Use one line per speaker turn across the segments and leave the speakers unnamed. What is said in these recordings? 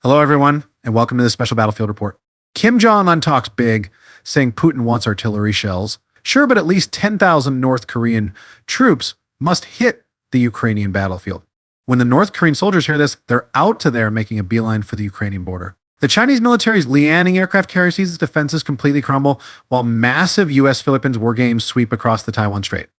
Hello, everyone, and welcome to this special battlefield report. Kim Jong-un talks big, saying Putin wants artillery shells. Sure, but at least 10,000 North Korean troops must hit the Ukrainian battlefield. When the North Korean soldiers hear this, they're out to there making a beeline for the Ukrainian border. The Chinese military's Liaoning aircraft carrier sees its defenses completely crumble, while massive U.S.-Philippines war games sweep across the Taiwan Strait.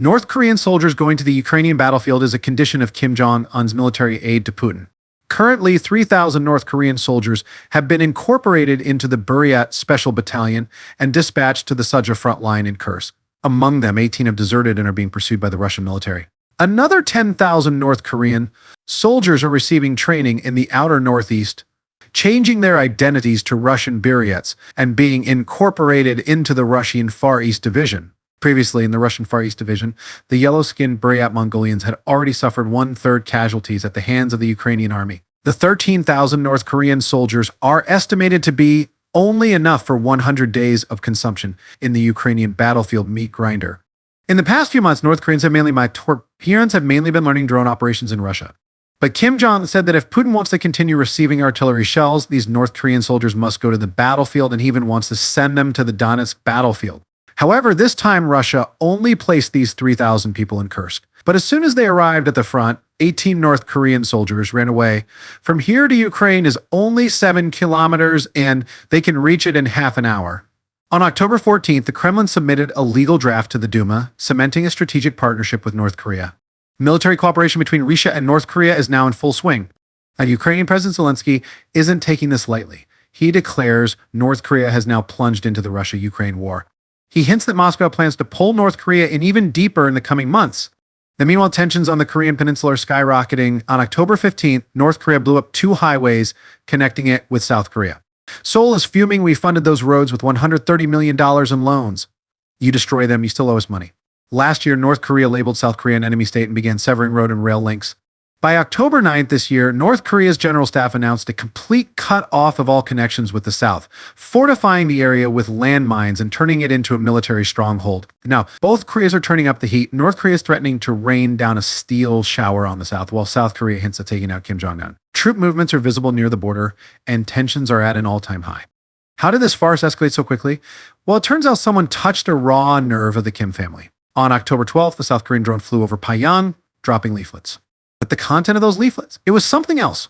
North Korean soldiers going to the Ukrainian battlefield is a condition of Kim Jong-un's military aid to Putin. Currently, 3,000 North Korean soldiers have been incorporated into the Buryat Special Battalion and dispatched to the Sudja front line in Kursk. Among them, 18 have deserted and are being pursued by the Russian military. Another 10,000 North Korean soldiers are receiving training in the outer northeast, changing their identities to Russian Buryats and being incorporated into the Russian Far East Division. Previously, in the Russian Far East Division, the yellow-skinned Buryat Mongolians had already suffered 1/3 casualties at the hands of the Ukrainian army. The 13,000 North Korean soldiers are estimated to be only enough for 100 days of consumption in the Ukrainian battlefield meat grinder. In the past few months, North Koreans have mainly been learning drone operations in Russia. But Kim Jong said that if Putin wants to continue receiving artillery shells, these North Korean soldiers must go to the battlefield, and he even wants to send them to the Donetsk battlefield. However, this time Russia only placed these 3,000 people in Kursk. But as soon as they arrived at the front, 18 North Korean soldiers ran away. From here to Ukraine is only 7 kilometers, and they can reach it in half an hour. On October 14th, the Kremlin submitted a legal draft to the Duma, cementing a strategic partnership with North Korea. Military cooperation between Russia and North Korea is now in full swing. And Ukrainian President Zelensky isn't taking this lightly. He declares North Korea has now plunged into the Russia-Ukraine war. He hints that Moscow plans to pull North Korea in even deeper in the coming months. Meanwhile, tensions on the Korean peninsula are skyrocketing. On October 15th, North Korea blew up 2 highways connecting it with South Korea. Seoul is fuming. We funded those roads with $130 million in loans. You destroy them, you still owe us money. Last year, North Korea labeled South Korea an enemy state and began severing road and rail links. By October 9th this year, North Korea's general staff announced a complete cut-off of all connections with the South, fortifying the area with landmines and turning it into a military stronghold. Now, both Koreas are turning up the heat. North Korea is threatening to rain down a steel shower on the South, while South Korea hints at taking out Kim Jong-un. Troop movements are visible near the border, and tensions are at an all-time high. How did this farce escalate so quickly? Well, it turns out someone touched a raw nerve of the Kim family. On October 12th, the South Korean drone flew over Pyongyang, dropping leaflets. But the content of those leaflets, it was something else.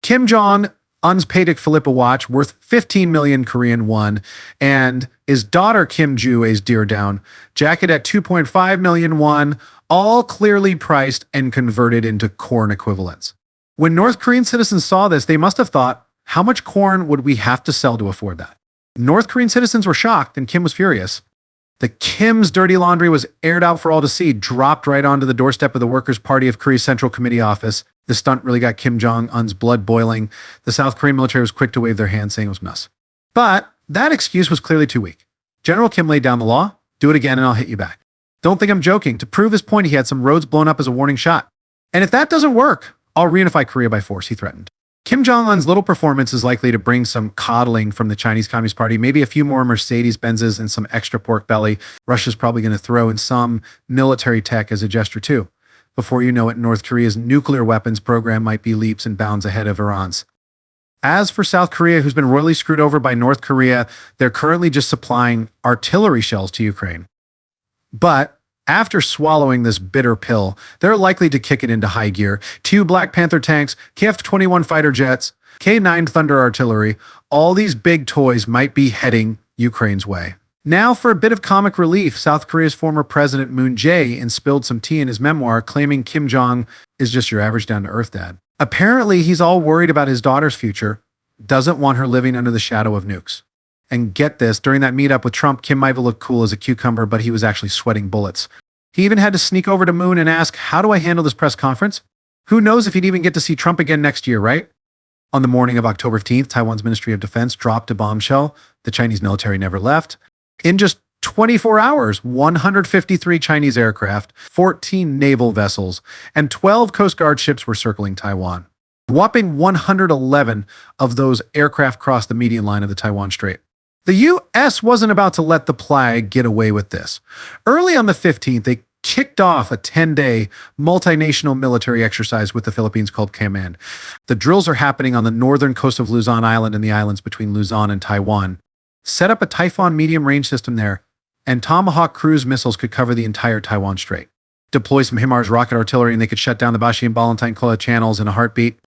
Kim Jong-un's Patek Philippe watch worth 15 million Korean won, and his daughter Kim Ju-ae's Deer Down jacket at 2.5 million won, all clearly priced and converted into corn equivalents. When North Korean citizens saw this, they must have thought, how much corn would we have to sell to afford that? North Korean citizens were shocked, and Kim was furious. The Kim's dirty laundry was aired out for all to see, dropped right onto the doorstep of the Workers' Party of Korea's Central Committee office. The stunt really got Kim Jong-un's blood boiling. The South Korean military was quick to wave their hands, saying it was a mess. But that excuse was clearly too weak. General Kim laid down the law. Do it again and I'll hit you back. Don't think I'm joking. To prove his point, he had some roads blown up as a warning shot. And if that doesn't work, I'll reunify Korea by force, he threatened. Kim Jong-un's little performance is likely to bring some coddling from the Chinese Communist Party, maybe a few more Mercedes-Benzes and some extra pork belly. Russia's probably going to throw in some military tech as a gesture too. Before you know it, North Korea's nuclear weapons program might be leaps and bounds ahead of Iran's. As for South Korea, who's been royally screwed over by North Korea, they're currently just supplying artillery shells to Ukraine. But after swallowing this bitter pill, they're likely to kick it into high gear. 2 Black Panther tanks, KF-21 fighter jets, K-9 Thunder artillery, all these big toys might be heading Ukraine's way. Now for a bit of comic relief, South Korea's former president Moon Jae spilled some tea in his memoir, claiming Kim Jong is just your average down-to-earth dad. Apparently, he's all worried about his daughter's future, doesn't want her living under the shadow of nukes. And get this, during that meetup with Trump, Kim might have looked cool as a cucumber, but he was actually sweating bullets. He even had to sneak over to Moon and ask, how do I handle this press conference? Who knows if he'd even get to see Trump again next year, right? On the morning of October 15th, Taiwan's Ministry of Defense dropped a bombshell. The Chinese military never left. In just 24 hours, 153 Chinese aircraft, 14 naval vessels, and 12 Coast Guard ships were circling Taiwan. A whopping 111 of those aircraft crossed the median line of the Taiwan Strait. The U.S. wasn't about to let the plague get away with this. Early on the 15th, they kicked off a 10-day multinational military exercise with the Philippines called Command. The drills are happening on the northern coast of Luzon Island and the islands between Luzon and Taiwan. Set up a Typhoon medium-range system there, and Tomahawk cruise missiles could cover the entire Taiwan Strait. Deploy some HIMARS rocket artillery and they could shut down the Bashi and Ballantyne channels in a heartbeat.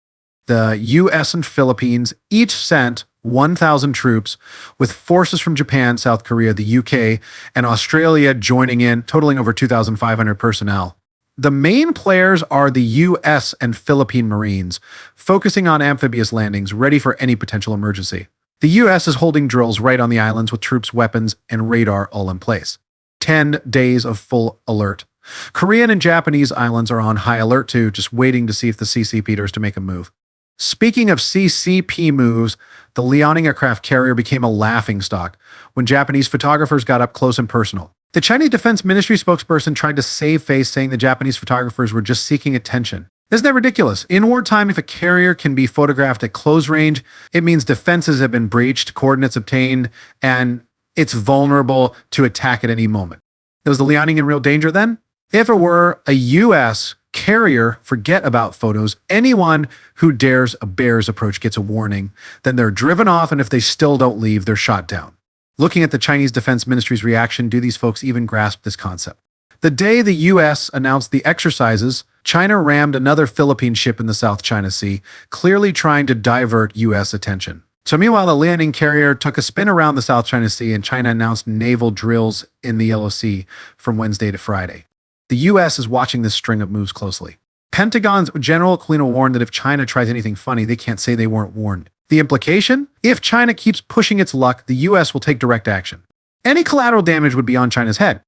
The U.S. and Philippines each sent 1,000 troops, with forces from Japan, South Korea, the UK, and Australia joining in, totaling over 2,500 personnel. The main players are the U.S. and Philippine Marines, focusing on amphibious landings, ready for any potential emergency. The U.S. is holding drills right on the islands with troops, weapons, and radar all in place. 10 days of full alert. Korean and Japanese islands are on high alert too, just waiting to see if the CCP dares to make a move. Speaking of CCP moves, the Liaoning aircraft carrier became a laughingstock when Japanese photographers got up close and personal. The Chinese Defense Ministry spokesperson tried to save face, saying the Japanese photographers were just seeking attention. Isn't that ridiculous? In wartime, if a carrier can be photographed at close range, it means defenses have been breached, coordinates obtained, and it's vulnerable to attack at any moment. Was the Liaoning in real danger then? If it were a U.S. carrier, forget about photos. Anyone who dares a bear's approach gets a warning. Then they're driven off, and if they still don't leave, they're shot down. Looking at the Chinese Defense Ministry's reaction, do these folks even grasp this concept? The day the U.S. announced the exercises, China rammed another Philippine ship in the South China Sea, clearly trying to divert U.S. attention. So meanwhile, the Liaoning carrier took a spin around the South China Sea, and China announced naval drills in the Yellow Sea from Wednesday to Friday. The U.S. is watching this string of moves closely. Pentagon's General Aquino warned that if China tries anything funny, they can't say they weren't warned. The implication? If China keeps pushing its luck, the U.S. will take direct action. Any collateral damage would be on China's head.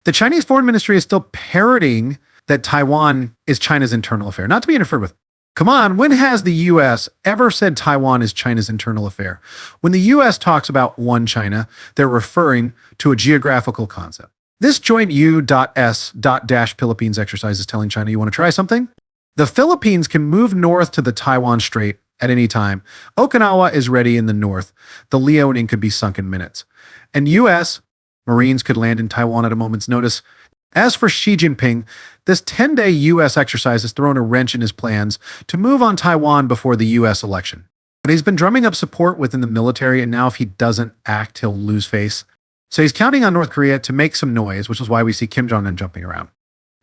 The Chinese Foreign Ministry is still parroting that Taiwan is China's internal affair, not to be interfered with. Come on, when has the U.S. ever said Taiwan is China's internal affair? When the U.S. talks about one China, they're referring to a geographical concept. This joint U.S.-Philippines exercise is telling China, you want to try something? The Philippines can move north to the Taiwan Strait at any time. Okinawa is ready in the north. The Liaoning could be sunk in minutes. And U.S. Marines could land in Taiwan at a moment's notice. As for Xi Jinping, this 10-day U.S. exercise has thrown a wrench in his plans to move on Taiwan before the U.S. election. But he's been drumming up support within the military, and now if he doesn't act, he'll lose face. So he's counting on North Korea to make some noise, which is why we see Kim Jong-un jumping around.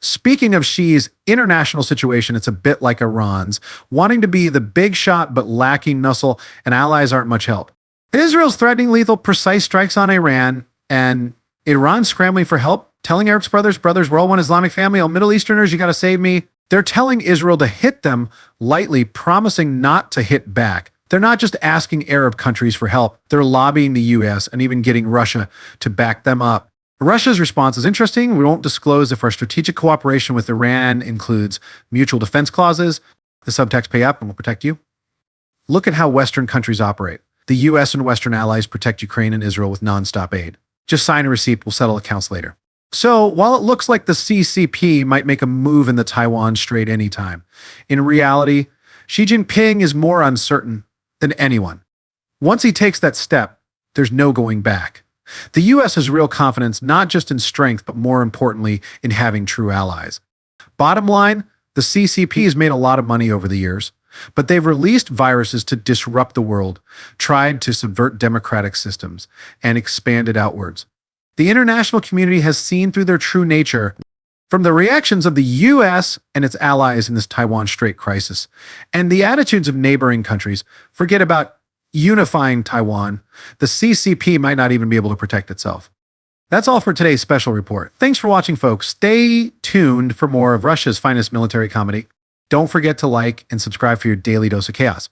Speaking of Xi's international situation, it's a bit like Iran's, wanting to be the big shot but lacking muscle, and allies aren't much help. Israel's threatening lethal, precise strikes on Iran, and Iran scrambling for help, telling Arab brothers, we're all one Islamic family, all Middle Easterners, you gotta save me. They're telling Israel to hit them lightly, promising not to hit back. They're not just asking Arab countries for help, they're lobbying the U.S. and even getting Russia to back them up. Russia's response is interesting. We won't disclose if our strategic cooperation with Iran includes mutual defense clauses. The subtext, pay up and we'll protect you. Look at how Western countries operate. The U.S. and Western allies protect Ukraine and Israel with nonstop aid. Just sign a receipt, we'll settle accounts later. So, while it looks like the CCP might make a move in the Taiwan Strait anytime, in reality, Xi Jinping is more uncertain than anyone. Once he takes that step, there's no going back. The U.S. has real confidence not just in strength, but more importantly, in having true allies. Bottom line, the CCP has made a lot of money over the years, but they've released viruses to disrupt the world, tried to subvert democratic systems, and expanded outwards. The international community has seen through their true nature from the reactions of the U.S. and its allies in this Taiwan Strait crisis, and the attitudes of neighboring countries. Forget about unifying Taiwan. The CCP might not even be able to protect itself. That's all for today's special report. Thanks for watching, folks. Stay tuned for more of Russia's finest military comedy. Don't forget to like and subscribe for your daily dose of chaos.